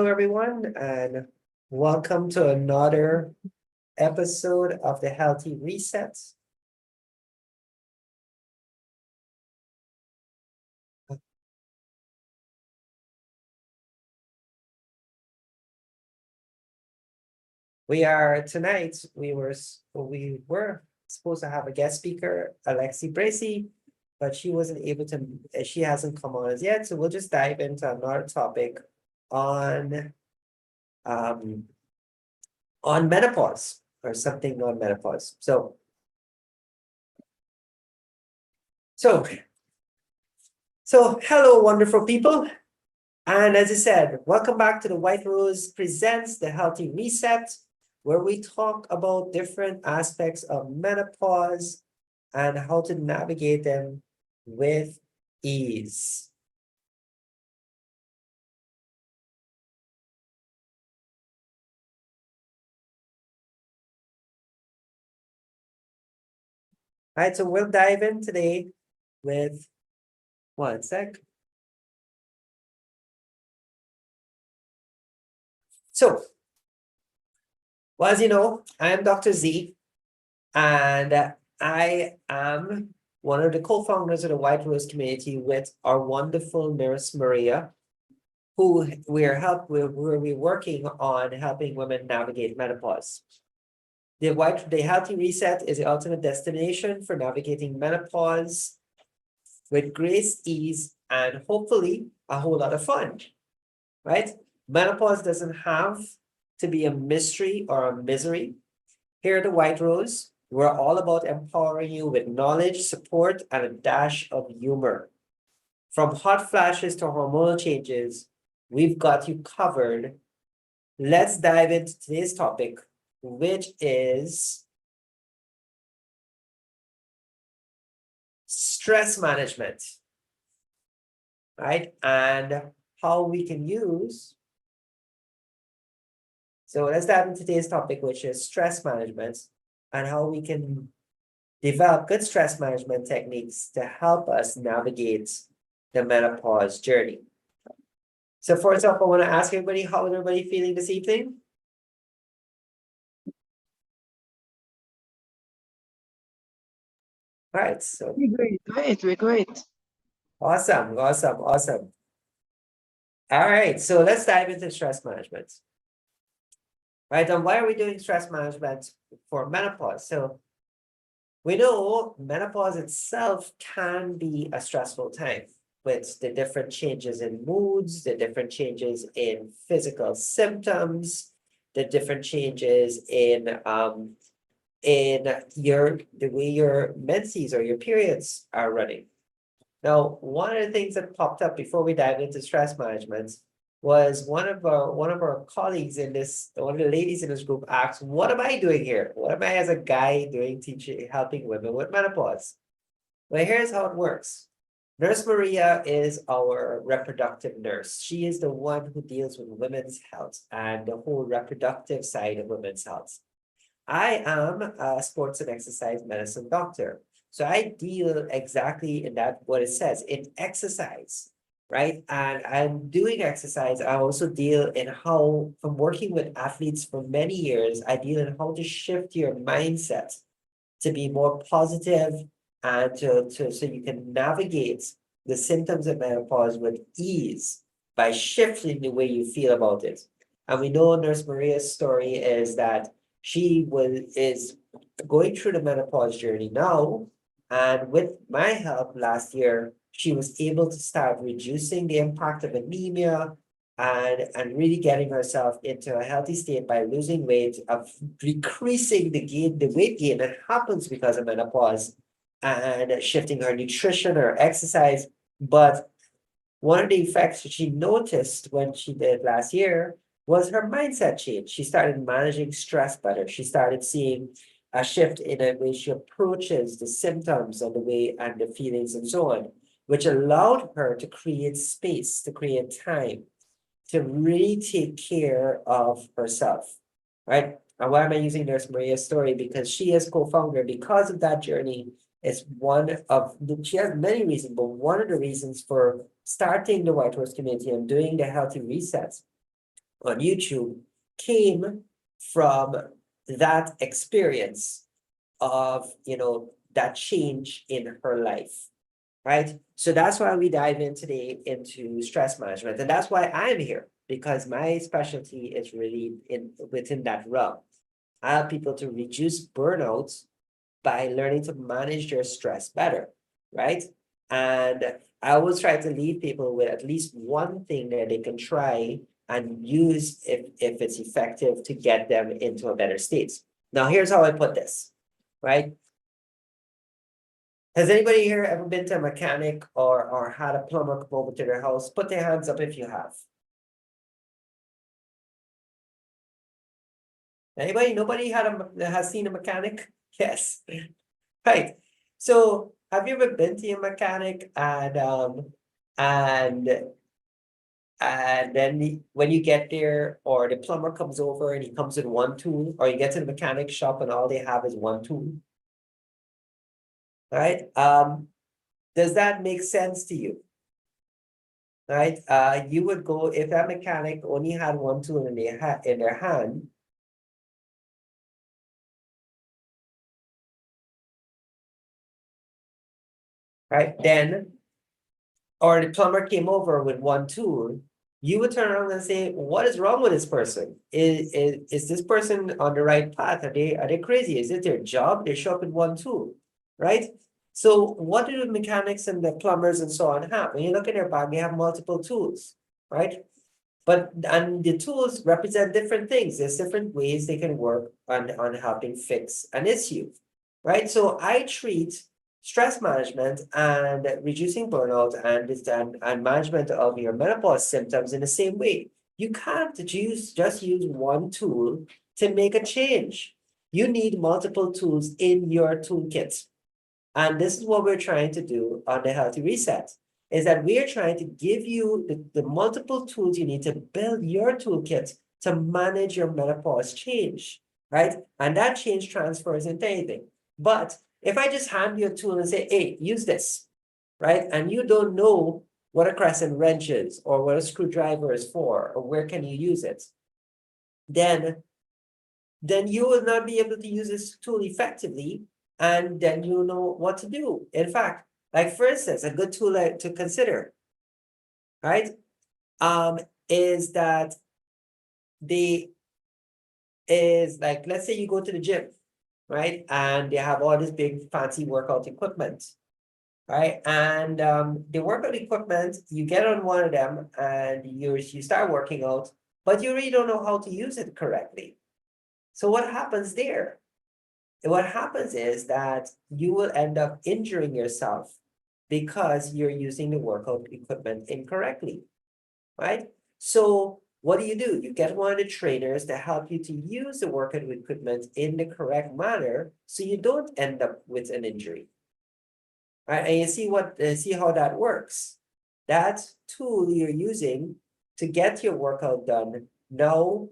Hello, everyone, and welcome to another episode of the Healthy Reset. We were supposed to have a guest speaker, Alexi Bracey, but she wasn't able to. She hasn't come on as yet, so we'll just dive into another topic on um on menopause or something on menopause. So hello, wonderful people. And as I said, welcome back to the White Rose Presents the Healthy Reset, where we talk about different aspects of menopause and how to navigate them with ease. All right, so we'll dive in today with one sec. So, well, as you know, I am Dr. Z, and I am one of the co-founders of the White Rose community with our wonderful nurse Maria, who we're working on helping women navigate menopause. The Healthy Reset is the ultimate destination for navigating menopause with grace, ease, and hopefully a whole lot of fun, right? Menopause doesn't have to be a mystery or a misery. Here at the White Rose, we're all about empowering you with knowledge, support, and a dash of humor. From hot flashes to hormonal changes, we've got you covered. Let's dive into today's topic, which is stress management, right? And how we can use. So let's dive into today's topic, which is stress management and how we can develop good stress management techniques to help us navigate the menopause journey. So first off, I want to ask everybody, how is everybody feeling this evening? All right, so We're great. awesome. All right, so let's dive into stress management. Right, and why are we doing stress management for menopause? So we know menopause itself can be a stressful time with the different changes in moods, the different changes in physical symptoms, the different changes in the way your menses or your periods are running. Now, one of the things that popped up before we dive into stress management was one of our colleagues one of the ladies in this group asked, what am I doing here? What am I as a guy doing teaching, helping women with menopause? Well, here's how it works. Nurse Maria is our reproductive nurse. She is the one who deals with women's health and the whole reproductive side of women's health. I am a sports and exercise medicine doctor. So I deal exactly in that, what it says, in exercise, right? And I'm doing exercise. I also deal in how, from working with athletes for many years, I deal in how to shift your mindset to be more positive and so you can navigate the symptoms of menopause with ease by shifting the way you feel about it. And we know Nurse Maria's story is that is going through the menopause journey now, and with my help last year, she was able to start reducing the impact of anemia and really getting herself into a healthy state by losing weight, of decreasing the weight gain that happens because of menopause, and shifting her nutrition or exercise. But one of the effects that she noticed when she did last year was her mindset change. She started managing stress better. She started seeing a shift in the way she approaches the symptoms and the way and the feelings and so on, which allowed her to create space, to create time, to really take care of herself, right? And why am I using Nurse Maria's story? Because she is co-founder. Because of that journey, is she has many reasons, but one of the reasons for starting the White Rose community and doing the healthy resets on YouTube came from that experience of, that change in her life, right? So that's why we dive in today into stress management. And that's why I'm here, because my specialty is really within that realm. I help people to reduce burnout by learning to manage their stress better, right? And I always try to leave people with at least one thing that they can try and use if it's effective to get them into a better state. Now, here's how I put this, right? Has anybody here ever been to a mechanic or had a plumber come over to their house? Put their hands up if you have. Anybody? Nobody has seen a mechanic? Yes. Right. So have you ever been to a mechanic and then when you get there, or the plumber comes over and he comes with one tool, or you get to the mechanic shop and all they have is one tool? Right? Does that make sense to you? Right? You would go, if that mechanic only had one tool in their hand, right? Then, or the plumber came over with one tool, you would turn around and say, what is wrong with this person? Is this person on the right path? Are they crazy? Is it their job? They show up with one tool, right? So what do the mechanics and the plumbers and so on have? When you look at their bag, they have multiple tools, right? And the tools represent different things. There's different ways they can work on helping fix an issue, right? So I treat stress management and reducing burnout and management of your menopause symptoms in the same way. You can't just use one tool to make a change. You need multiple tools in your toolkit. And this is what we're trying to do on the Healthy Reset, is that we're trying to give you the multiple tools you need to build your toolkit to manage your menopause change, right? And that change transfers into anything. But if I just hand you a tool and say, hey, use this, right? And you don't know what a crescent wrench is or what a screwdriver is for, or where can you use it, then you will not be able to use this tool effectively, and then you know what to do. In fact, like for instance, a good tool to consider, right, is that the is like, let's say you go to the gym, right, and they have all this big fancy workout equipment, right, and the workout equipment, you get on one of them and you start working out, but you really don't know how to use it correctly. So what happens there? What happens is that you will end up injuring yourself because you're using the workout equipment incorrectly, right? So what do? You get one of the trainers to help you to use the workout equipment in the correct manner so you don't end up with an injury, right? And you see how that works. That tool you're using to get your workout done, now,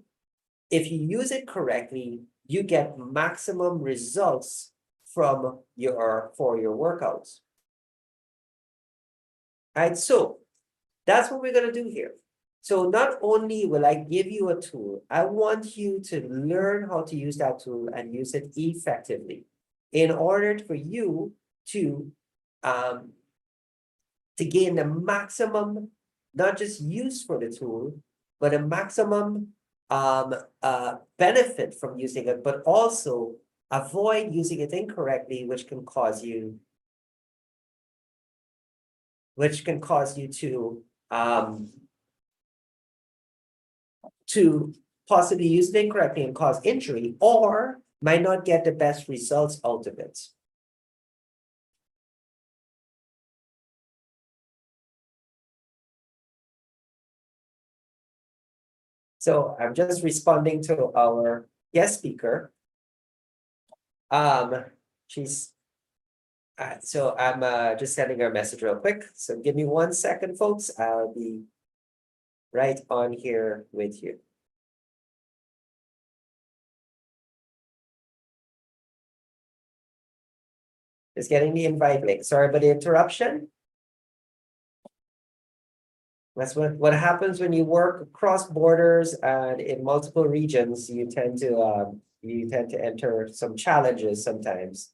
if you use it correctly, you get maximum results for your workouts. Right? So that's what we're going to do here. So not only will I give you a tool, I want you to learn how to use that tool and use it effectively in order for you to gain the maximum, not just use for the tool, but a maximum benefit from using it, but also avoid using it incorrectly, which can cause you to possibly use it incorrectly and cause injury, or might not get the best results out of it. So I'm just responding to our guest speaker. She's so I'm just sending her a message real quick. So give me 1 second, folks. I'll be right on here with you. Just getting the invite link. Sorry about the interruption. That's what happens when you work across borders and in multiple regions. You tend to enter some challenges sometimes,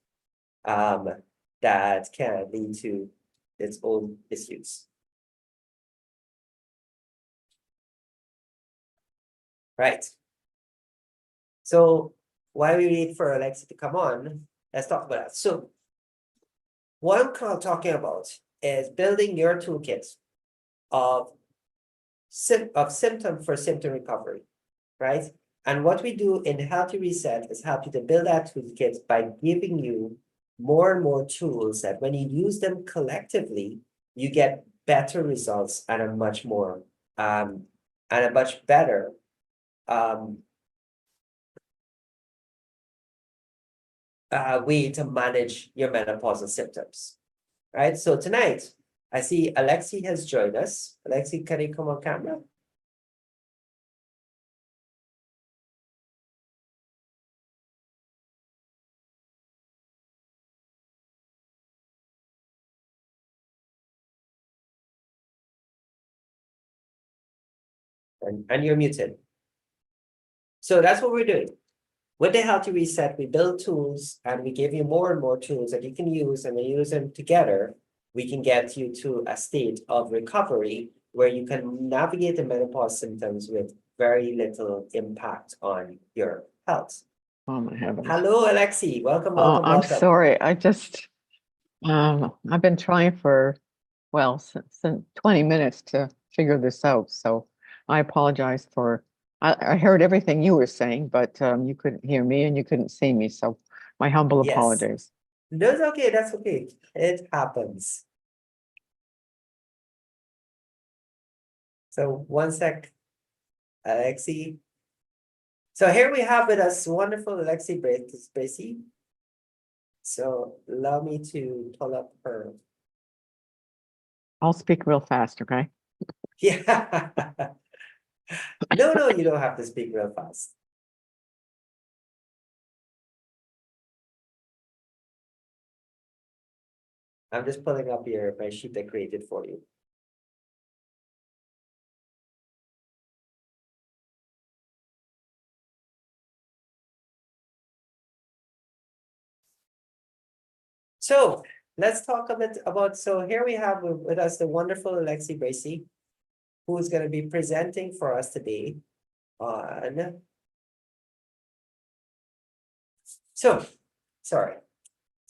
that can lead to its own issues. Right. So while we wait for Alexi to come on, let's talk about that. So what I'm kind of talking about is building your toolkit of symptom for symptom recovery, right? And what we do in Healthy Reset is help you to build that toolkit by giving you more and more tools that when you use them collectively, you get better results and a much more and a much better way to manage your menopausal symptoms. Right. So tonight, I see Alexi has joined us. Alexi, can you come on camera? And you're muted. So that's what we're doing. With the Healthy Reset, we build tools and we give you more and more tools that you can use, and when you use them together, we can get you to a state of recovery where you can navigate the menopause symptoms with very little impact on your health. Oh my heavens. Hello, Alexi. Welcome, Oh, welcome, I'm welcome. sorry. I've been trying for, well, since 20 minutes to figure this out. So I apologize I heard everything you were saying, but you couldn't hear me and you couldn't see me. So my humble Yes. apologies. That's okay. That's okay. It happens. So one sec, Alexi. So here we have with us wonderful Alexi Bracey. So allow me to pull up her. I'll speak real fast, okay? Yeah. No, you don't have to speak real fast. I'm just pulling up my sheet I created for you. So let's talk a bit about, so here we have with us the wonderful Alexi Bracey, who is going to be presenting for us today on, so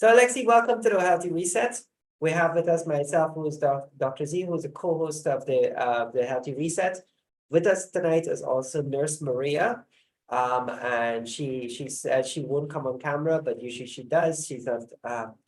Alexi, welcome to the Healthy Reset. We have with us myself, who is Dr. Z, who is a co-host of the Healthy Reset. With us tonight is also Nurse Maria. And she said she won't come on camera, but usually she does. She's not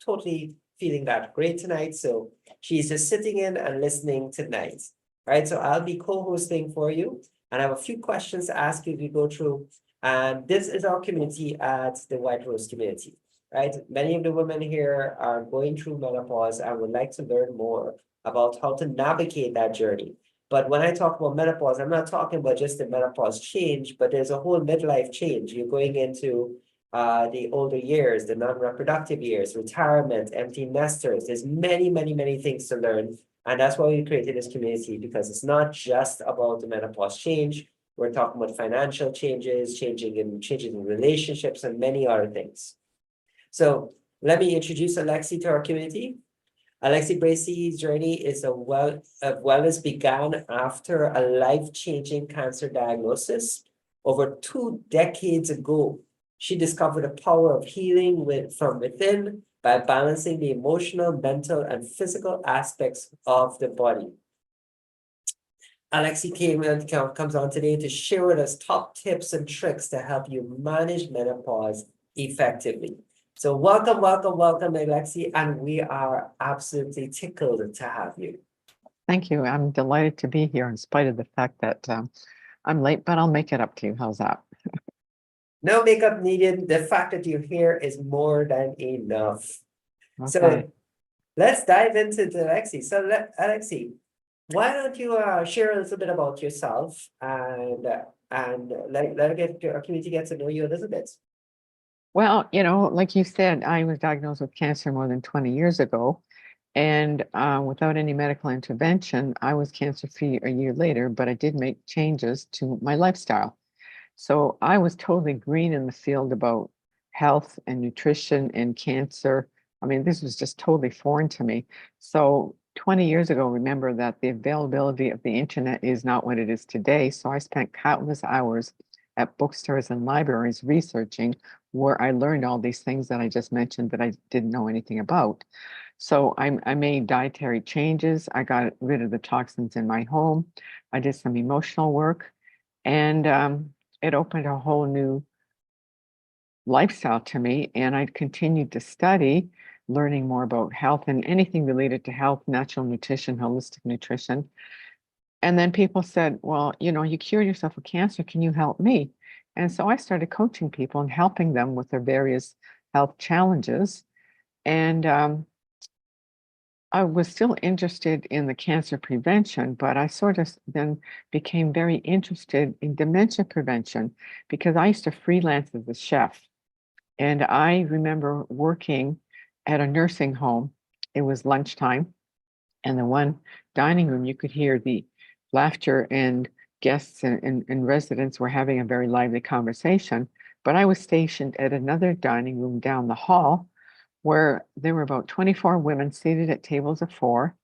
totally feeling that great tonight. So she's just sitting in and listening tonight. Right. So I'll be co-hosting for you. And I have a few questions to ask you to go through. And this is our community at the White Rose community. Right. Many of the women here are going through menopause and would like to learn more about how to navigate that journey. But when I talk about menopause, I'm not talking about just the menopause change, but there's a whole midlife change. You're going into the older years, the non-reproductive years, retirement, empty nesters. There's many things to learn. And that's why we created this community, because it's not just about the menopause change. We're talking about financial changes, changes in relationships, and many other things. So let me introduce Alexi to our community. Alexi Bracey's journey is wellness began after a life-changing cancer diagnosis over 2 decades ago. She discovered the power of healing from within by balancing the emotional, mental, and physical aspects of the body. Alexi comes on today to share with us top tips and tricks to help you manage menopause effectively. So welcome, Alexi, and we are absolutely tickled to have you. Thank you. I'm delighted to be here in spite of the fact that I'm late, but I'll make it up to you. How's that? No makeup needed. The fact that you're here is more than enough. Okay. So let's dive into Alexi. So Alexi, why don't you share a little bit about yourself and let our community get to know you a little bit. Well, like you said, I was diagnosed with cancer more than 20 years ago. And without any medical intervention, I was cancer-free a year later, but I did make changes to my lifestyle. So I was totally green in the field about health and nutrition and cancer. I mean, this was just totally foreign to me. So 20 years ago, remember that the availability of the internet is not what it is today. So I spent countless hours at bookstores and libraries researching, where I learned all these things that I just mentioned that I didn't know anything about. So I made dietary changes. I got rid of the toxins in my home. I did some emotional work, and it opened a whole new lifestyle to me. And I continued to study, learning more about health and anything related to health, natural nutrition, holistic nutrition. And then people said, well, you know, you cured yourself of cancer. Can you help me? And so I started coaching people and helping them with their various health challenges. And I was still interested in the cancer prevention, but I sort of then became very interested in dementia prevention because I used to freelance as a chef. And I remember working at a nursing home. It was lunchtime, and the one dining room, you could hear the laughter, and guests and residents were having a very lively conversation. But I was stationed at another dining room down the hall where there were about 24 women seated at tables of four.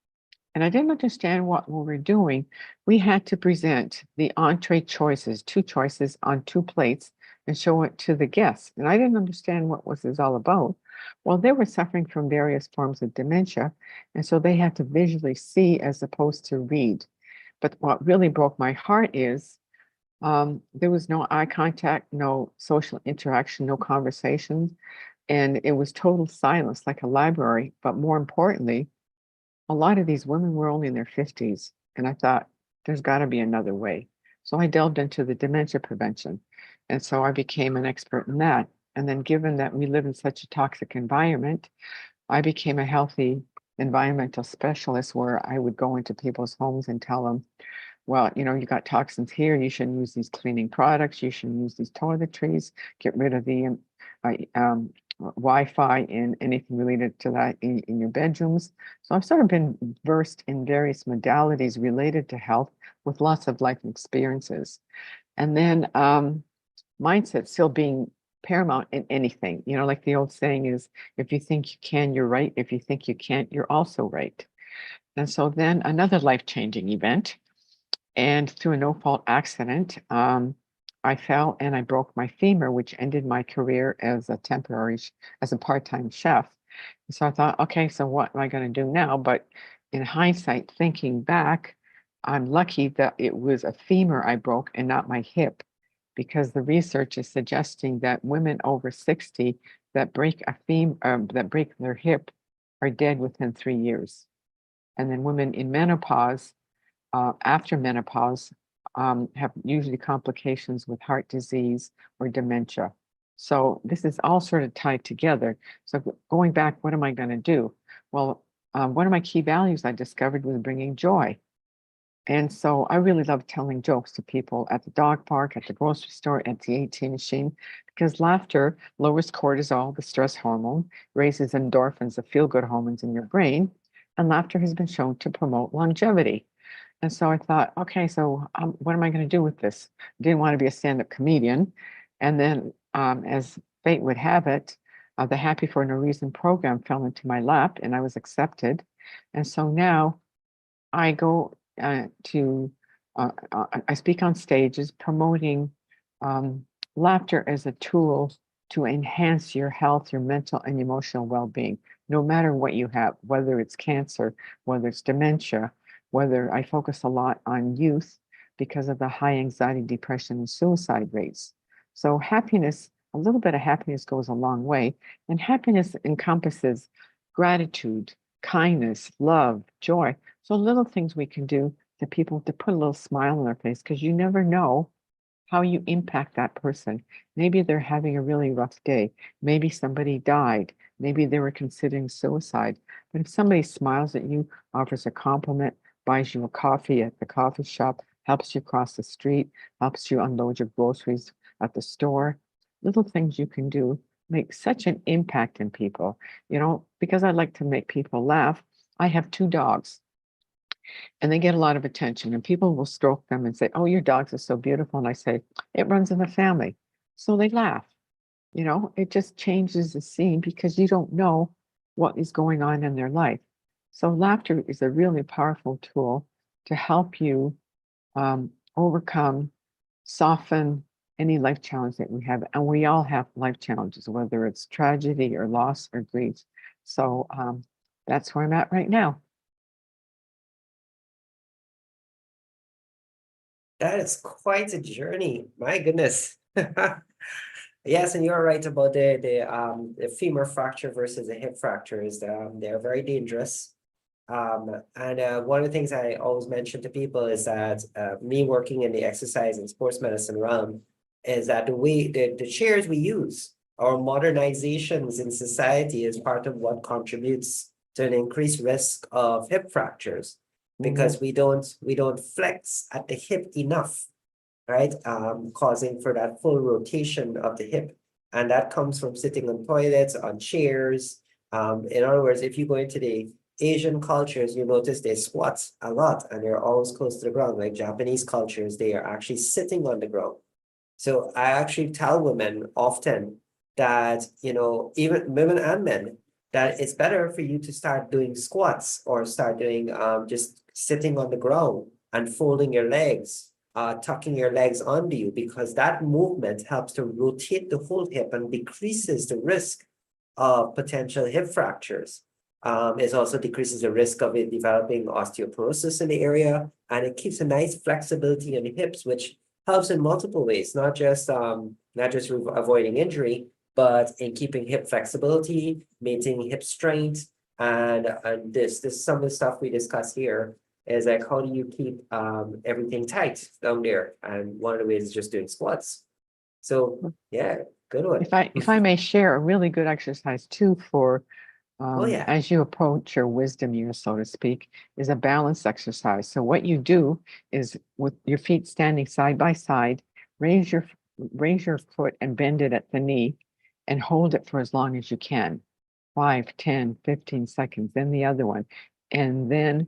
And I didn't understand what we were doing. We had to present the entree choices, two choices on two plates, and show it to the guests. And I didn't understand what was this all about. Well, they were suffering from various forms of dementia, and so they had to visually see as opposed to read. But what really broke my heart is there was no eye contact, no social interaction, no conversations, and it was total silence, like a library. But more importantly, a lot of these women were only in their 50s, and I thought there's got to be another way. So I delved into the dementia prevention, and so I became an expert in that. And then, given that we live in such a toxic environment, I became a healthy environmental specialist, where I would go into people's homes and tell them, well, you know, you got toxins here. You shouldn't use these cleaning products. You shouldn't use these toiletries. Get rid of the uh, um, Wi-Fi and anything related to that in your bedrooms. So I've sort of been versed in various modalities related to health with lots of life experiences. And then mindset still being paramount in anything. You know, like the old saying is, if you think you can, you're right. If you think you can't, you're also right. And so then another life-changing event, and through a no-fault accident, I fell and I broke my femur, which ended my career as a as a part-time chef. So I thought, okay, so what am I going to do now? But in hindsight, thinking back, I'm lucky that it was a femur I broke and not my hip, because the research is suggesting that women over 60 that that break their hip are dead within 3 years. And then women in menopause, after menopause, have usually complications with heart disease or dementia. So this is all sort of tied together. So going back, what am I going to do? Well, one of my key values I discovered was bringing joy. And so I really love telling jokes to people at the dog park, at the grocery store, at the ATM machine, because laughter lowers cortisol, the stress hormone, raises endorphins, the feel-good hormones in your brain, and laughter has been shown to promote longevity. And so I thought, okay, so what am I going to do with this? Didn't want to be a stand-up comedian. And then, as fate would have it, the Happy for No Reason program fell into my lap, and I was accepted. And so now I go I speak on stages promoting laughter as a tool to enhance your health, your mental and emotional well-being, no matter what you have, whether it's cancer, whether it's dementia, whether I focus a lot on youth because of the high anxiety, depression, and suicide rates. So happiness, a little bit of happiness goes a long way, and happiness encompasses gratitude, kindness, love, joy. So little things we can do to people to put a little smile on their face, because you never know how you impact that person. Maybe they're having a really rough day. Maybe somebody died. Maybe they were considering suicide. But if somebody smiles at you, offers a compliment, buys you a coffee at the coffee shop, helps you cross the street, helps you unload your groceries at the store, little things you can do make such an impact in people. You know, because I like to make people laugh, I have 2 dogs and they get a lot of attention, and people will stroke them and say, "Oh, your dogs are so beautiful." And I say, "It runs in the family." So they laugh. It just changes the scene because you don't know what is going on in their life. So laughter is a really powerful tool to help you overcome, soften any life challenge that we have. And we all have life challenges, whether it's tragedy or loss or grief. So that's where I'm at right now. That is quite a journey. My goodness. Yes, and you're right about the femur fracture versus the hip fractures. They're very dangerous. And one of the things I always mention to people is that me working in the exercise and sports medicine realm is that the chairs we use or modernizations in society is part of what contributes to an increased risk of hip fractures because we don't flex at the hip enough, right? Causing for that full rotation of the hip. And that comes from sitting on toilets, on chairs. In other words, if you go into the Asian cultures, you notice they squat a lot and they're always close to the ground. Like Japanese cultures, they are actually sitting on the ground. So I actually tell women often that, even women and men, that it's better for you to start doing squats or start doing just sitting on the ground and folding your legs, tucking your legs under you, because that movement helps to rotate the whole hip and decreases the risk of potential hip fractures. It also decreases the risk of it developing osteoporosis in the area, and it keeps a nice flexibility in the hips, which helps in multiple ways, not just avoiding injury, but in keeping hip flexibility, maintaining hip strength, and this some of the stuff we discuss here is like how do you keep everything tight down there, and one of the ways is just doing squats. So yeah, good one. If I may share a really good exercise too for Oh yeah. as you approach your wisdom year, so to speak, is a balance exercise. So what you do is with your feet standing side by side, raise your foot and bend it at the knee and hold it for as long as you can. 5, 10, 15 seconds, then the other one. And then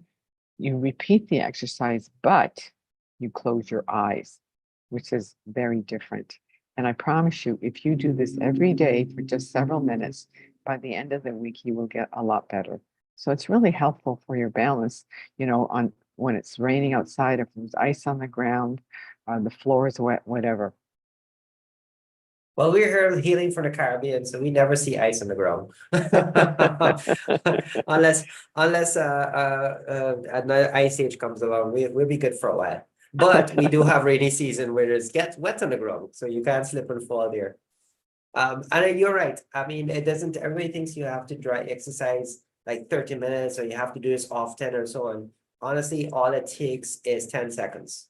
you repeat the exercise, but you close your eyes, which is very different. And I promise you, if you do this every day for just several minutes, by the end of the week, you will get a lot better. So it's really helpful for your balance, on when it's raining outside, if there's ice on the ground, the floor is wet, whatever. Well, we're here healing from the Caribbean, so we never see ice on the ground. unless another ice age comes along, we'll be good for a while. But we do have rainy season where it gets wet on the ground, so you can't slip and fall there. And you're right. I mean, it doesn't, everybody thinks you have to dry exercise like 30 minutes or you have to do this often or so on. Honestly, all it takes is 10 seconds.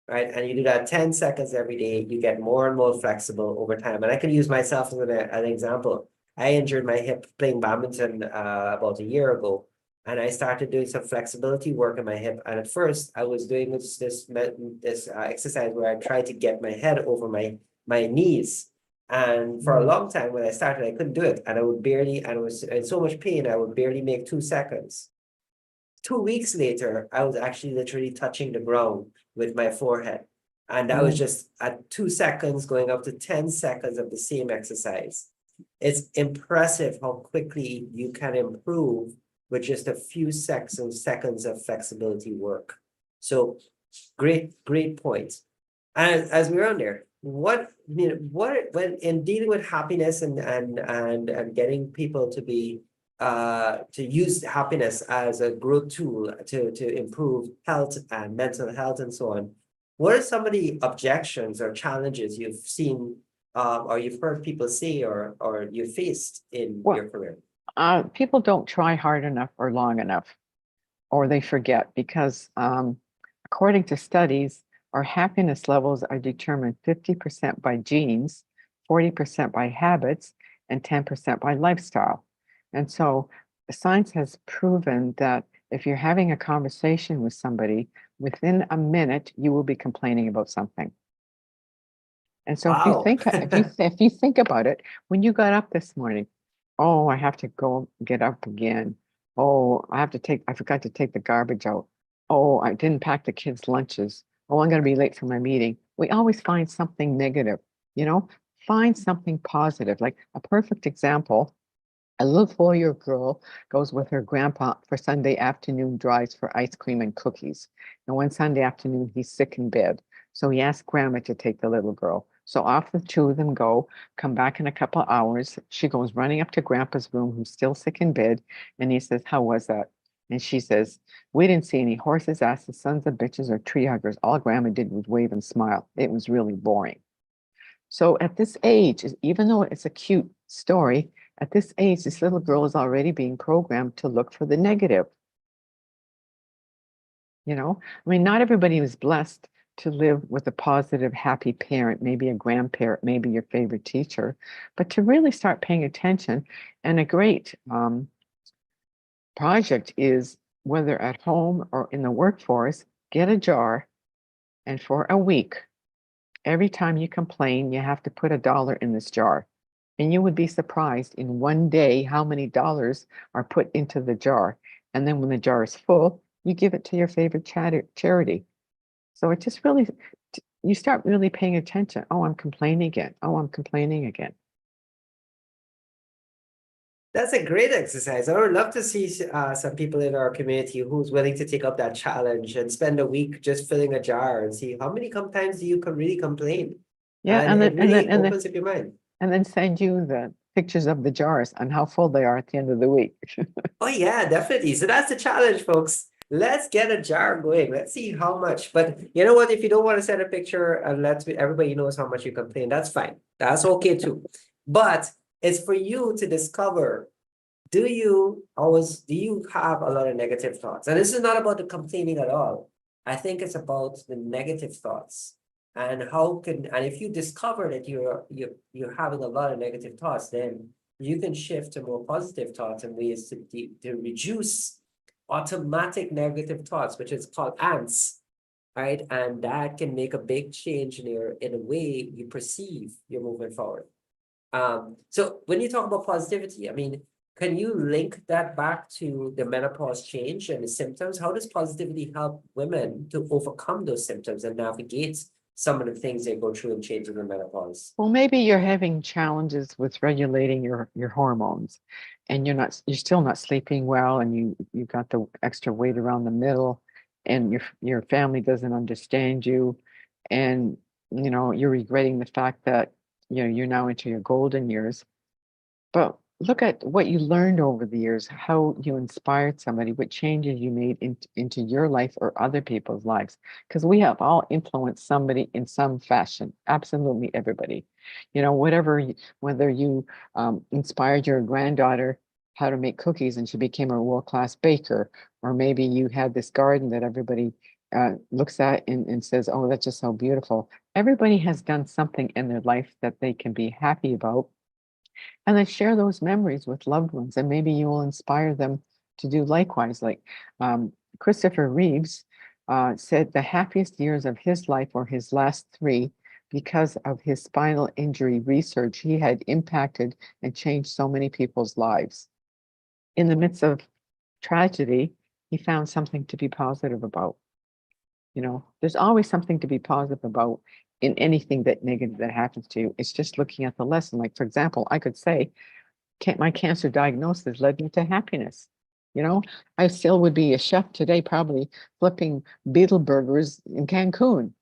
Right, and you do that 10 seconds every day, you get more and more flexible over time. And I can use myself as an example. I injured my hip playing badminton about a year ago, and I started doing some flexibility work in my hip. And at first, I was doing this exercise where I tried to get my head over my knees. And for a long time, when I started, I couldn't do it, and I was in so much pain, I would barely make 2 seconds. 2 weeks later, I was actually literally touching the ground with my forehead. And that was just at 2 seconds going up to 10 seconds of the same exercise. It's impressive how quickly you can improve with just a few seconds of flexibility work. So great point. And as we're on there, when in dealing with happiness and getting people to be to use happiness as a growth tool to improve health and mental health and so on, what are some of the objections or challenges you've seen or you've heard people say or you faced in your career? People don't try hard enough or long enough, or they forget because according to studies, our happiness levels are determined 50% by genes, 40% by habits, and 10% by lifestyle. And so science has proven that if you're having a conversation with somebody, within a minute, you will be complaining about something. And so if you Wow. think if you think about it, when you got up this morning, oh, I have to go get up again. Oh, I forgot to take the garbage out. Oh, I didn't pack the kids' lunches. Oh, I'm gonna be late for my meeting. We always find something negative, you know, find something positive. Like a perfect example, a little 4-year girl goes with her grandpa for Sunday afternoon drives for ice cream and cookies. And one Sunday afternoon, he's sick in bed. So he asked grandma to take the little girl. So off the two of them go, come back in a couple of hours. She goes running up to grandpa's room, who's still sick in bed. And he says, how was that? And she says, we didn't see any horses, asses, sons of bitches, or tree huggers. All grandma did was wave and smile. It was really boring. So at this age, even though it's a cute story, at this age, this little girl is already being programmed to look for the negative. I mean, not everybody was blessed to live with a positive, happy parent, maybe a grandparent, maybe your favorite teacher, but to really start paying attention. And a great project is, whether at home or in the workforce, get a jar, and for a week, every time you complain, you have to put $1 in this jar. And you would be surprised in one day how many dollars are put into the jar. And then when the jar is full, you give it to your favorite charity. So it just really, you start really paying attention. Oh, I'm complaining again. Oh, I'm complaining again. That's a great exercise. I would love to see some people in our community who's willing to take up that challenge and spend a week just filling a jar and see how many times do you really complain. Yeah, And it really opens up your mind. And then send you the pictures of the jars and how full they are at the end of the week. Oh yeah, definitely. So that's the challenge, folks. Let's get a jar going. Let's see how much. But you know what? If you don't want to send a picture and everybody knows how much you complain, that's fine. That's okay too. But it's for you to discover, do you have a lot of negative thoughts? And this is not about the complaining at all. I think it's about the negative thoughts. And if you discover that you're having a lot of negative thoughts, then you can shift to more positive thoughts and ways to reduce automatic negative thoughts, which is called ants, right? And that can make a big change in the way you perceive you're moving forward. So when you talk about positivity, I mean, can you link that back to the menopause change and the symptoms? How does positivity help women to overcome those symptoms and navigate some of the things they go through and change in the menopause? Well, maybe you're having challenges with regulating your hormones, and you're still not sleeping well, and you got the extra weight around the middle, and your family doesn't understand you, and you're regretting the fact that you're now into your golden years. But look at what you learned over the years, how you inspired somebody, what changes you made into your life or other people's lives. Because we have all influenced somebody in some fashion, absolutely everybody. Whether you inspired your granddaughter how to make cookies and she became a world-class baker, or maybe you had this garden that everybody looks at and says, oh, that's just so beautiful. Everybody has done something in their life that they can be happy about, and then share those memories with loved ones, and maybe you will inspire them to do likewise. Like Christopher Reeves said the happiest years of his life were his last 3, because of his spinal injury research. He had impacted and changed so many people's lives. In the midst of tragedy, he found something to be positive about. There's always something to be positive about in anything that negative that happens to you. It's just looking at the lesson. Like, for example, I could say, my cancer diagnosis led me to happiness. I still would be a chef today, probably flipping beetle burgers in Cancun,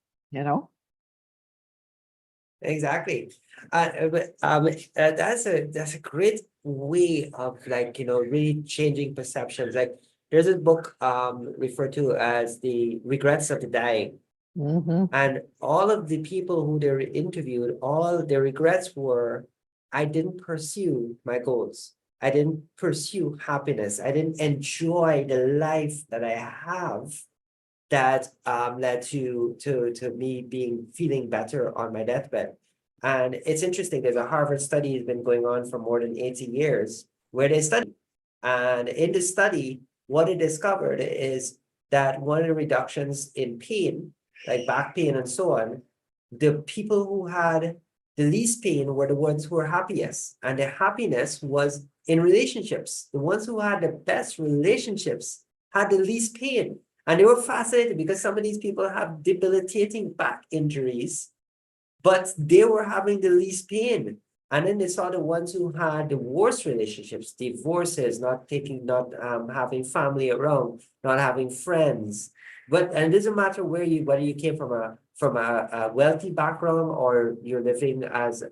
Exactly. That's a great way of really changing perceptions. Like there's a book referred to as The Regrets of the Dying. And all of the people who they interviewed, all their regrets were, I didn't pursue my goals. I didn't pursue happiness. I didn't enjoy the life that I have that led to me feeling better on my deathbed. And it's interesting, there's a Harvard study has been going on for more than 80 years where they study. And in the study, what it discovered is that one of the reductions in pain, like back pain and so on, the people who had the least pain were the ones who were happiest, and their happiness was in relationships. The ones who had the best relationships had the least pain. And they were fascinated because some of these people have debilitating back injuries, but they were having the least pain. And then they saw the ones who had the worst relationships, divorces, not having family around, not having friends. But and it doesn't matter whether you came from a wealthy background or you're living as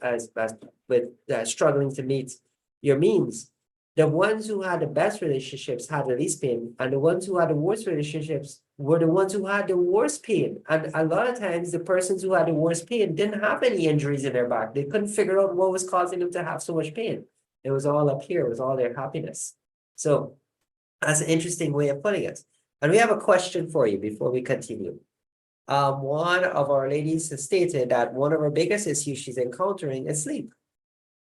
with struggling to meet your means. The ones who had the best relationships had the least pain, and the ones who had the worst relationships were the ones who had the worst pain. And a lot of times, the persons who had the worst pain didn't have any injuries in their back. They couldn't figure out what was causing them to have so much pain. It was all up here. It was all their happiness. So that's an interesting way of putting it. And we have a question for you before we continue. One of our ladies has stated that one of her biggest issues she's encountering is sleep.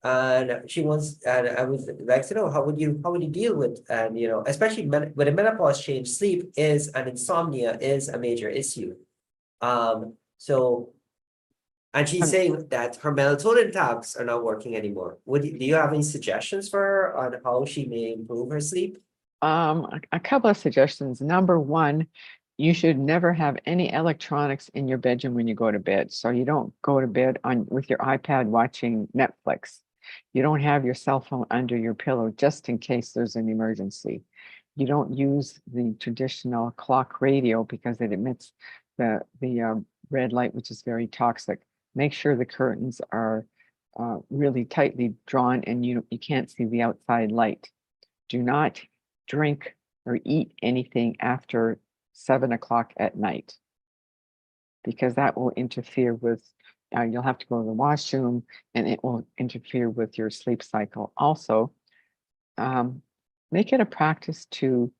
And she wants, and I would like to know, how would you deal with, and especially with a menopause change, sleep is, and insomnia is a major issue. So, and she's saying that her melatonin tabs are not working anymore. Do you have any suggestions for her on how she may improve her sleep? A couple of suggestions. Number one, you should never have any electronics in your bedroom when you go to bed. So you don't go to bed with your iPad watching Netflix. You don't have your cell phone under your pillow just in case there's an emergency. You don't use the traditional clock radio because it emits the red light, which is very toxic. Make sure the curtains are really tightly drawn and you can't see the outside light. Do not drink or eat anything after 7 o'clock at night, because that will interfere with, you'll have to go to the washroom and it will interfere with your sleep cycle. Also, make it a practice to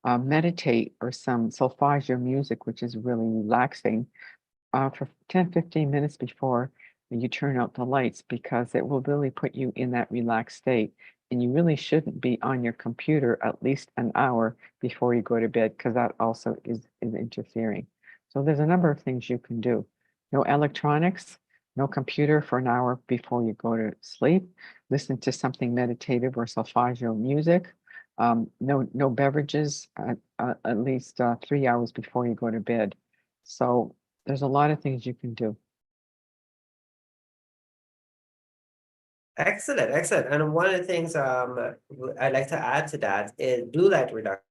meditate or some solfeggio music, which is really relaxing, for 10-15 minutes before you turn out the lights, because it will really put you in that relaxed state. And you really shouldn't be on your computer at least an hour before you go to bed, because that also is interfering. So there's a number of things you can do. No electronics, no computer for an hour before you go to sleep. Listen to something meditative or solfeggio music. No beverages at least 3 hours before you go to bed. So there's a lot of things you can do. Excellent, excellent. And one of the things I'd like to add to that is blue light reduction.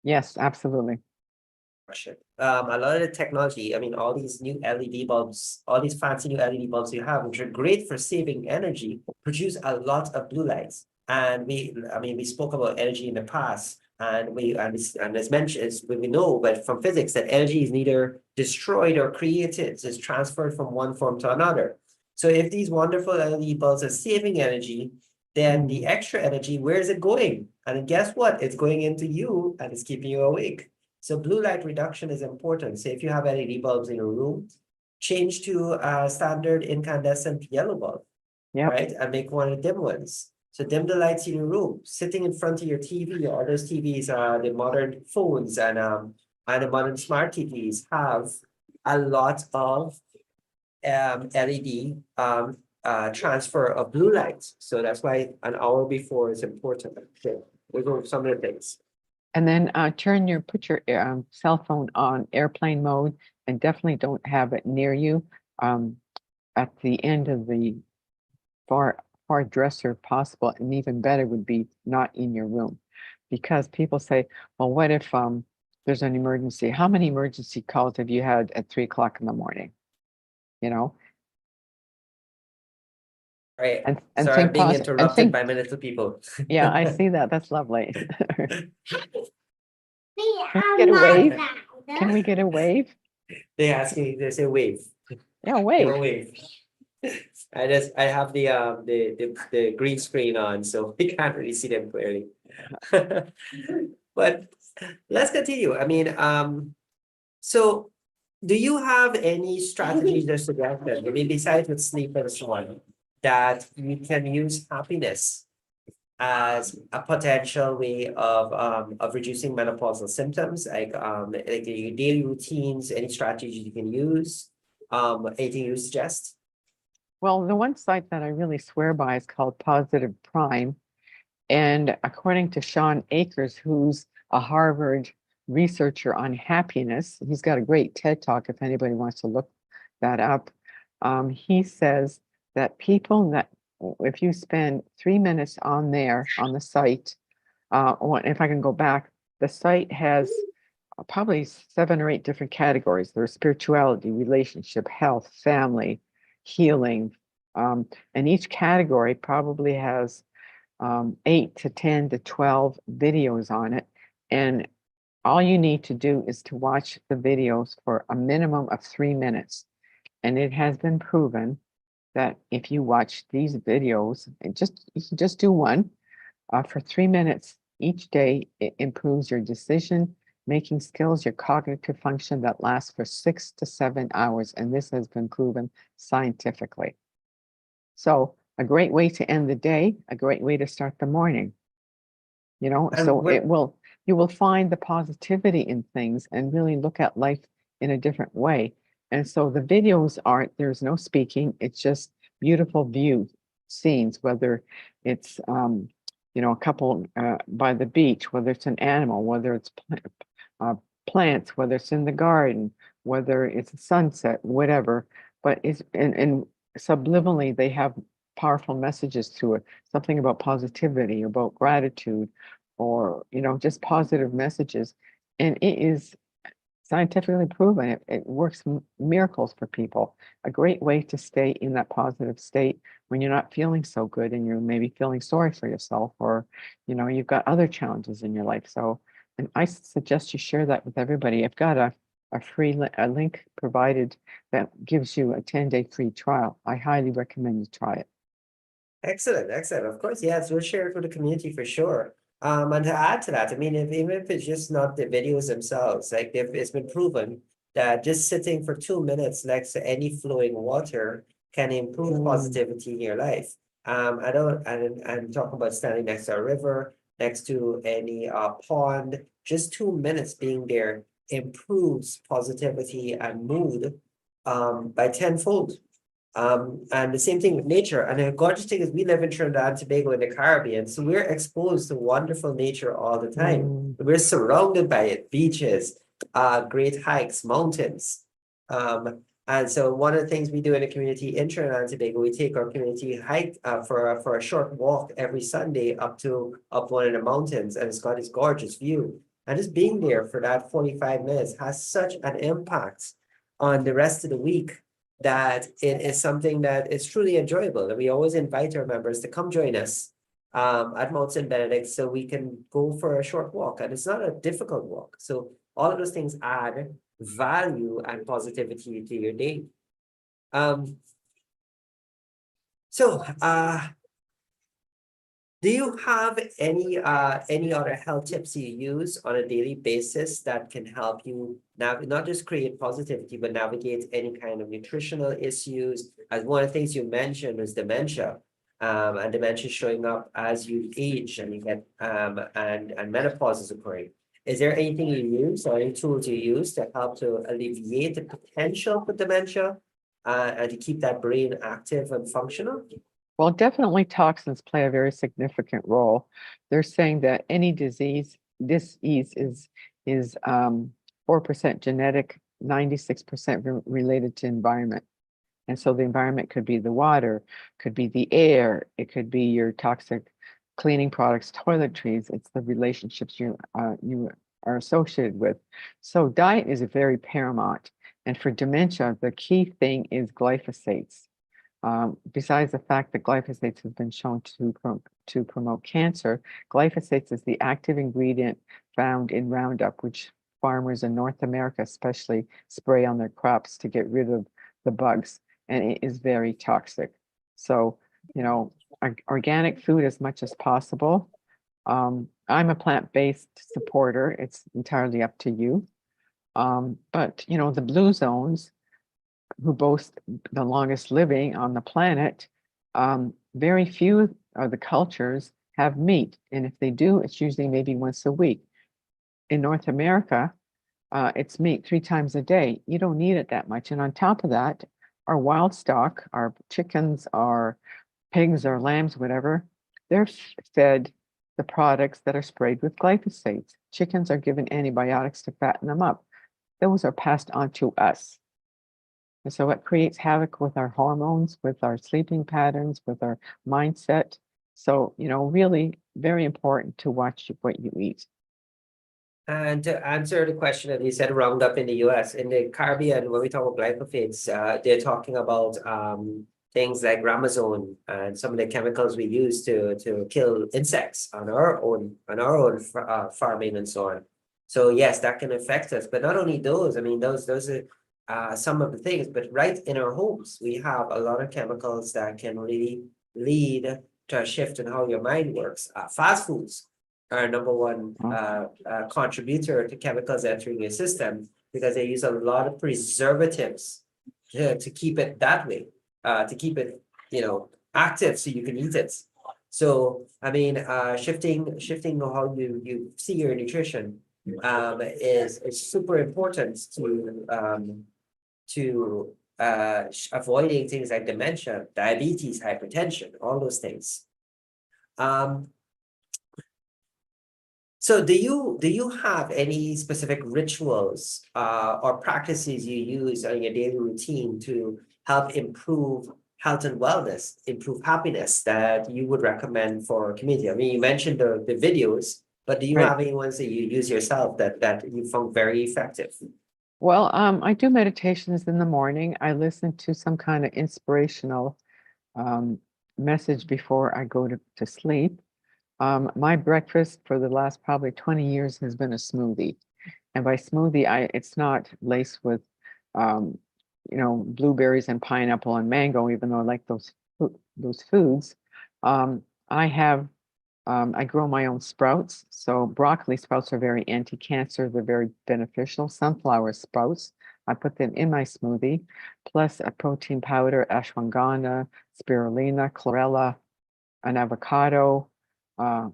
Yes, absolutely. A lot of the technology, I mean, all these new LED bulbs, all these fancy new LED bulbs you have, which are great for saving energy, produce a lot of blue lights. And we spoke about energy in the past, and as mentioned, we know, but from physics, that energy is neither destroyed or created; it's transferred from one form to another. So if these wonderful LED bulbs are saving energy, then the extra energy, where is it going? And guess what? It's going into you and it's keeping you awake. So blue light reduction is important. So if you have LED bulbs in your room, change to a standard incandescent yellow bulb, right? And make one of the dim ones. So dim the lights in your room. Sitting in front of your TV, or those TVs, the modern phones and the modern smart TVs have a lot of LED transfer of blue lights. So that's why an hour before is important. Okay, we go over some of the things. And then put your cell phone on airplane mode, and definitely don't have it near you at the end of the far dresser possible. And even better would be not in your room, because people say, well, what if there's an emergency? How many emergency calls have you had at 3 o'clock in the morning? Right. And sorry, I'm being interrupted by my little people. Yeah, I see that. That's lovely. Can we get a wave? Can we get a wave? They say wave. Yeah, wave. Wave. I have the green screen on, so we can't really see them clearly. But let's continue. I mean, so do you have any strategies or suggestions, maybe besides with sleep and so on, that you can use happiness as a potential way of reducing menopausal symptoms, like your daily routines, any strategies you can use, anything you suggest? Well, the one site that I really swear by is called Positive Prime. And according to Sean Akers, who's a Harvard researcher on happiness, he's got a great TED Talk if anybody wants to look that up. He says that people that, if you spend 3 minutes on there, on the site, if I can go back, the site has probably 7 or 8 different categories. There's spirituality, relationship, health, family, healing. And each category probably has 8 to 10 to 12 videos on it. And all you need to do is to watch the videos for a minimum of 3 minutes. And it has been proven that if you watch these videos, and you can just do one for 3 minutes each day, it improves your decision making skills, your cognitive function that lasts for 6 to 7 hours. And this has been proven scientifically. So a great way to end the day, a great way to start the morning. And So what- you will find the positivity in things and really look at life in a different way. And so the videos there's no speaking, it's just beautiful view scenes, whether it's, a couple by the beach, whether it's an animal, whether it's plants, whether it's in the garden, whether it's a sunset, whatever. But and subliminally, they have powerful messages to it, something about positivity, about gratitude, or, just positive messages. And it is scientifically proven. It works miracles for people. A great way to stay in that positive state when you're not feeling so good and you're maybe feeling sorry for yourself, or, you've got other challenges in your life. So, and I suggest you share that with everybody. I've got a free a link provided that gives you a 10-day free trial. I highly recommend you try it. Excellent, excellent. Of course, yes, we'll share it with the community for sure. And to add to that, I mean, even if it's just not the videos themselves, like if it's been proven that just sitting for 2 minutes next to any flowing water can improve positivity in your life. I don't, and I'm talking about standing next to a river, next to any pond, just 2 minutes being there improves positivity and mood by tenfold. And the same thing with nature. And the gorgeous thing is we live in Trinidad and Tobago in the Caribbean, so we're exposed to wonderful nature all the time. We're surrounded by it, beaches, great hikes, mountains. And so one of the things we do in the community in Trinidad and Tobago, we take our community hike for a short walk every Sunday up one of the mountains, and it's got this gorgeous view. And just being there for that 45 minutes has such an impact on the rest of the week that it is something that is truly enjoyable. And we always invite our members to come join us at Mount St. Benedict so we can go for a short walk. And it's not a difficult walk. So all of those things add value and positivity to your day. Do you have any other health tips you use on a daily basis that can help you now not just create positivity, but navigate any kind of nutritional issues? As one of the things you mentioned was dementia, and dementia showing up as you age and you get and menopause is occurring. Is there anything you use or any tools you use to help to alleviate the potential for dementia and to keep that brain active and functional? Well, definitely toxins play a very significant role. They're saying that any disease is 4% genetic, 96% related to environment. And so the environment could be the water, could be the air, it could be your toxic cleaning products, toiletries. It's the relationships you are associated with. So diet is very paramount. And for dementia, the key thing is glyphosates. Besides the fact that glyphosates have been shown to promote cancer, glyphosates is the active ingredient found in Roundup, which farmers in North America especially spray on their crops to get rid of the bugs, and it is very toxic. So, organic food as much as possible. I'm a plant-based supporter. It's entirely up to you. But, the blue zones, who boast the longest living on the planet, very few of the cultures have meat. And if they do, it's usually maybe once a week. In North America, it's meat 3 times a day. You don't need it that much. And on top of that, our wild stock, our chickens, our pigs or lambs, whatever, they're fed the products that are sprayed with glyphosate. Chickens are given antibiotics to fatten them up. Those are passed on to us. And so it creates havoc with our hormones, with our sleeping patterns, with our mindset. So, really very important to watch what you eat. And to answer the question that you said Roundup in the US, in the Caribbean, when we talk about glyphosates, they're talking about things like Ramazone and some of the chemicals we use to kill insects on our own farming and so on. So yes, that can affect us, but not only those. I mean, those are some of the things. But right in our homes, we have a lot of chemicals that can really lead to a shift in how your mind works. Fast foods are number one contributor to chemicals entering your system because they use a lot of preservatives to keep it that way, to keep it, active so you can eat it. So, I mean, shifting how you see your nutrition is super important to avoiding things like dementia, diabetes, hypertension, all those things. So do you have any specific rituals or practices you use on your daily routine to help improve health and wellness, improve happiness that you would recommend for our community? I mean, you mentioned the videos, but do you Right. have any ones that you use yourself that you found very effective? Well, I do meditations in the morning. I listen to some kind of inspirational message before I go to sleep. My breakfast for the last probably 20 years has been a smoothie. And by smoothie, it's not laced with, blueberries and pineapple and mango, even though I like those foods. I grow my own sprouts. So broccoli sprouts are very anti-cancer. They're very beneficial. Sunflower sprouts, I put them in my smoothie, plus a protein powder, ashwagandha, spirulina, chlorella, an avocado, a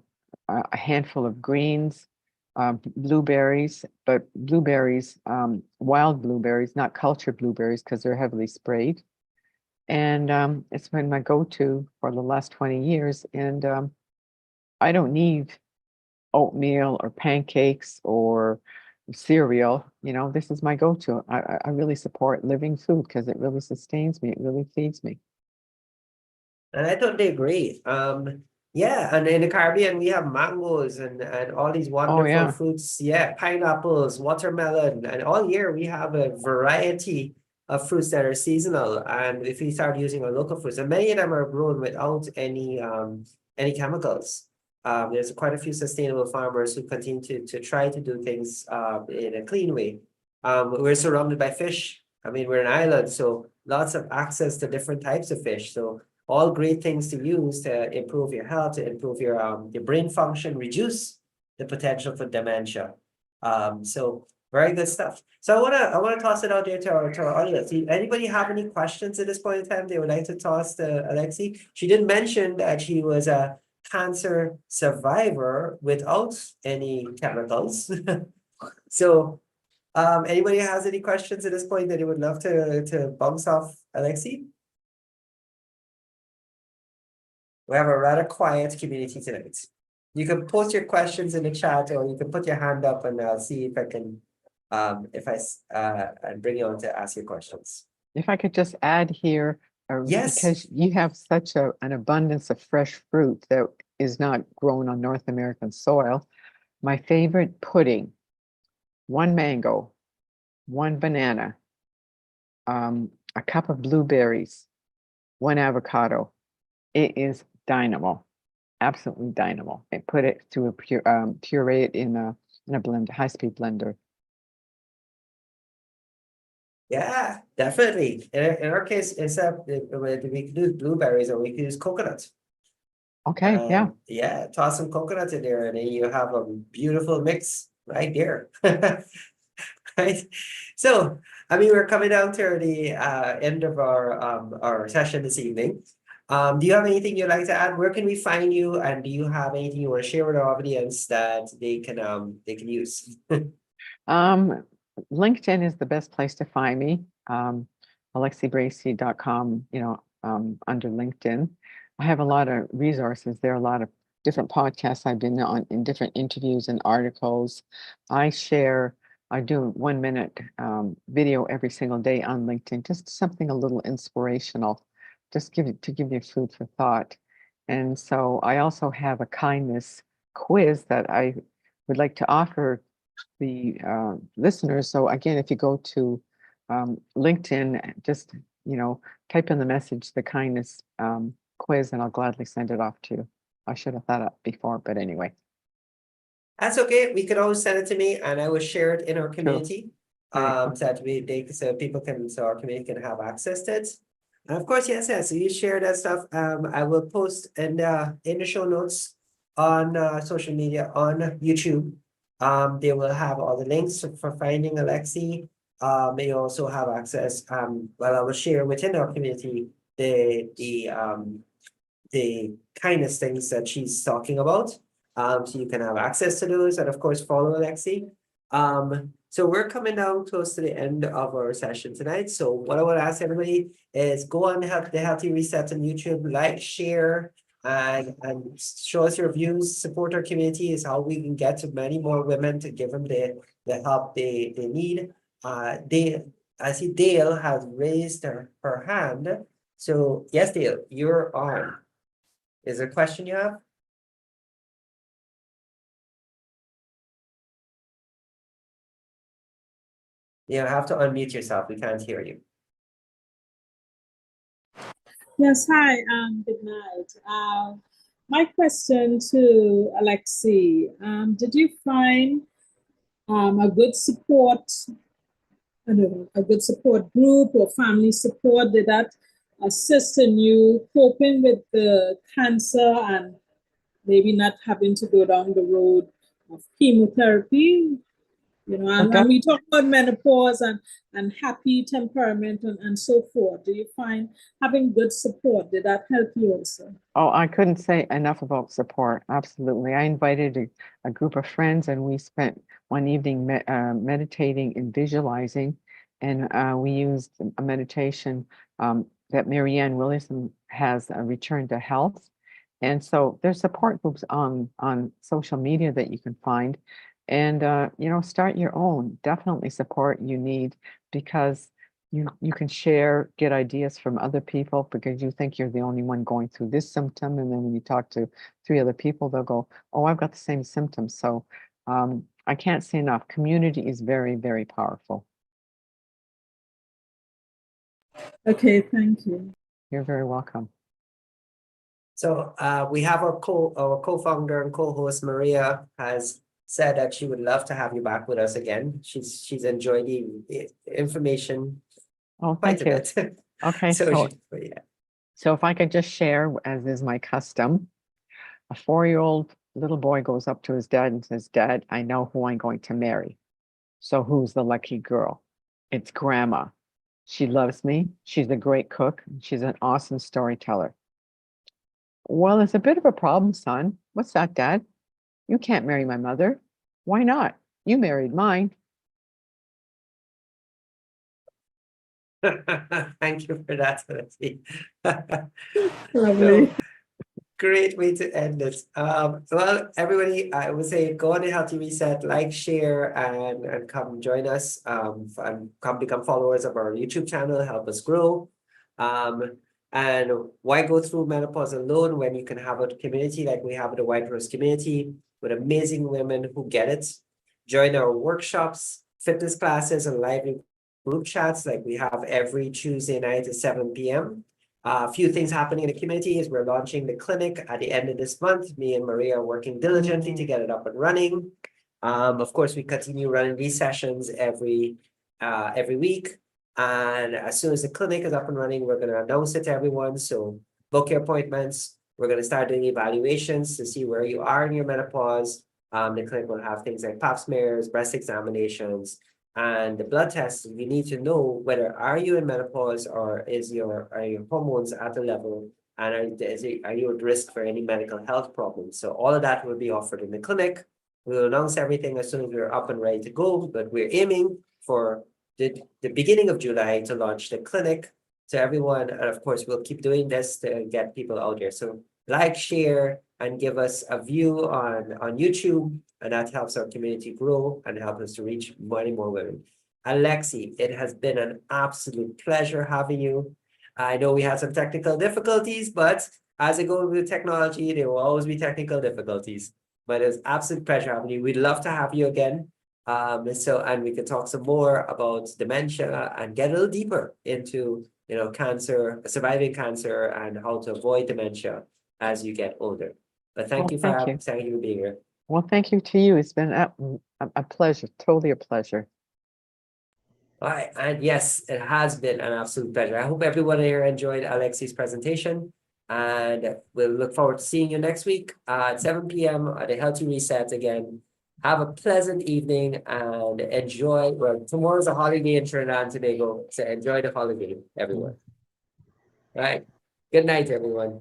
handful of greens, blueberries, but blueberries, wild blueberries, not cultured blueberries because they're heavily sprayed. And it's been my go-to for the last 20 years. And I don't need oatmeal or pancakes or cereal. This is my go-to. I really support living food because it really sustains me. It really feeds me. And I totally agree. Yeah, and in the Caribbean we have mangoes and all these wonderful yeah. fruits. Yeah, pineapples, watermelon, and all year we have a variety of fruits that are seasonal. And if we start using our local fruits, and many of them are grown without any chemicals. There's quite a few sustainable farmers who continue to try to do things in a clean way. We're surrounded by fish. I mean, we're an island, so lots of access to different types of fish. So all great things to use to improve your health, to improve your brain function, reduce the potential for dementia. So very good stuff. So I wanna toss it out there to our audience. Anybody have any questions at this point in time they would like to toss to Alexi? She did mention that she was a cancer survivor without any chemicals. So anybody has any questions at this point that they would love to bounce off Alexi? We have a rather quiet community tonight. You can post your questions in the chat, or you can put your hand up and I'll see if I can bring you on to ask your questions. If I could just add here, Yes. because you have such an abundance of fresh fruit that is not grown on North American soil. My favorite pudding, 1 mango, 1 banana, a cup of blueberries, 1 avocado. It is dynamo, absolutely dynamo. And put it through a puree it in a blender, high-speed blender. Yeah, definitely. In our case, except we could use blueberries or we could use coconut. Okay, yeah. Yeah, toss some coconuts in there and then you have a beautiful mix right there. Right. So, I mean, we're coming down to the end of our session this evening. Do you have anything you'd like to add? Where can we find you? And do you have anything you want to share with our audience that they can use? LinkedIn is the best place to find me. alexibracey.com, under LinkedIn. I have a lot of resources. There are a lot of different podcasts I've been on in different interviews and articles. I do 1 minute video every single day on LinkedIn, just something a little inspirational, just to give you food for thought. And so I also have a kindness quiz that I would like to offer the listeners. So again, if you go to LinkedIn, just type in the message, the kindness quiz, and I'll gladly send it off to you. I should have thought up before, but anyway. That's okay. We can always send it to me and I will share it in our community. Right. So that so our community can have access to it. And of course, yes, so you share that stuff. I will post in the show notes on social media on YouTube. They will have all the links for finding Alexi. You also have access. I will share within our community the kindness things that she's talking about. So you can have access to those, and of course follow Alexi. So we're coming down close to the end of our session tonight. So what I want to ask everybody is go on the Healthy Reset on YouTube, like, share, and show us your views. Support our community is how we can get to many more women to give them the help they need. I see Dale has raised her hand. So yes, Dale, you're on. Is there a question you have? You have to unmute yourself. We can't hear you. Yes, hi, good night. My question to Alexi, did you find a good support, I don't know, a good support group or family support? Did that assist in you coping with the cancer and maybe not having to go down the road of chemotherapy? And we talk about menopause and happy temperament and so forth. Do you find having good support, did that help you also? Oh, I couldn't say enough about support. Absolutely. I invited a group of friends and we spent one evening meditating and visualizing. And we used a meditation that Marianne Williamson has, Return to Health. And so there's support groups on social media that you can find. And start your own. Definitely support you need, because you can get ideas from other people, because you think you're the only one going through this symptom, and then when you talk to 3 other people, they'll go, oh, I've got the same symptoms. So I can't say enough. Community is very, very powerful. Okay, thank you. You're very welcome. So we have our co-founder and co-host Maria has said that she would love to have you back with us again. She's enjoyed the information. Oh, quite thank you. a bit. Okay, so if I could just share, as is my custom, a 4-year-old little boy goes up to his dad and says, Dad, I know who I'm going to marry. So who's the lucky girl? It's Grandma. She loves me. She's a great cook. She's an awesome storyteller. Well, it's a bit of a problem, son. What's that, Dad? You can't marry my mother. Why not? You married mine. Thank you for that, Alexi. Lovely. So, great way to end it. Well, everybody, I would say go on a Healthy Reset, like, share, and come join us. And come become followers of our YouTube channel, help us grow. And why go through menopause alone when you can have a community like we have the White Rose community with amazing women who get it? Join our workshops, fitness classes, and live group chats like we have every Tuesday night at 7 p.m. A few things happening in the community is we're launching the clinic at the end of this month. Me and Maria are working diligently to get it up and running. Of course, we continue running these sessions every week. And as soon as the clinic is up and running, we're going to announce it to everyone. So book your appointments. We're going to start doing evaluations to see where you are in your menopause. The clinic will have things like pap smears, breast examinations, and the blood tests. You need to know whether are you in menopause or are your hormones at a level, and are you at risk for any medical health problems. So all of that will be offered in the clinic. We'll announce everything as soon as we're up and ready to go, but we're aiming for the beginning of July to launch the clinic to everyone. And of course, we'll keep doing this to get people out there. So like, share, and give us a view on YouTube, and that helps our community grow and help us to reach many more women. Alexi, it has been an absolute pleasure having you. I know we had some technical difficulties, but as it goes with technology, there will always be technical difficulties. But it was absolute pleasure having you. We'd love to have you again. And we could talk some more about dementia and get a little deeper into, cancer, surviving cancer, and how to avoid dementia as you get older. But thank Well, you for thank you. being here. Well, thank you to you. It's been a pleasure, totally a pleasure. All right, and yes, it has been an absolute pleasure. I hope everyone here enjoyed Alexi's presentation, and we'll look forward to seeing you next week at 7 p.m. at the Healthy Reset again. Have a pleasant evening and enjoy. Well, tomorrow's a holiday in Trinidad and Tobago, so enjoy the holiday, everyone. All right, good night, everyone.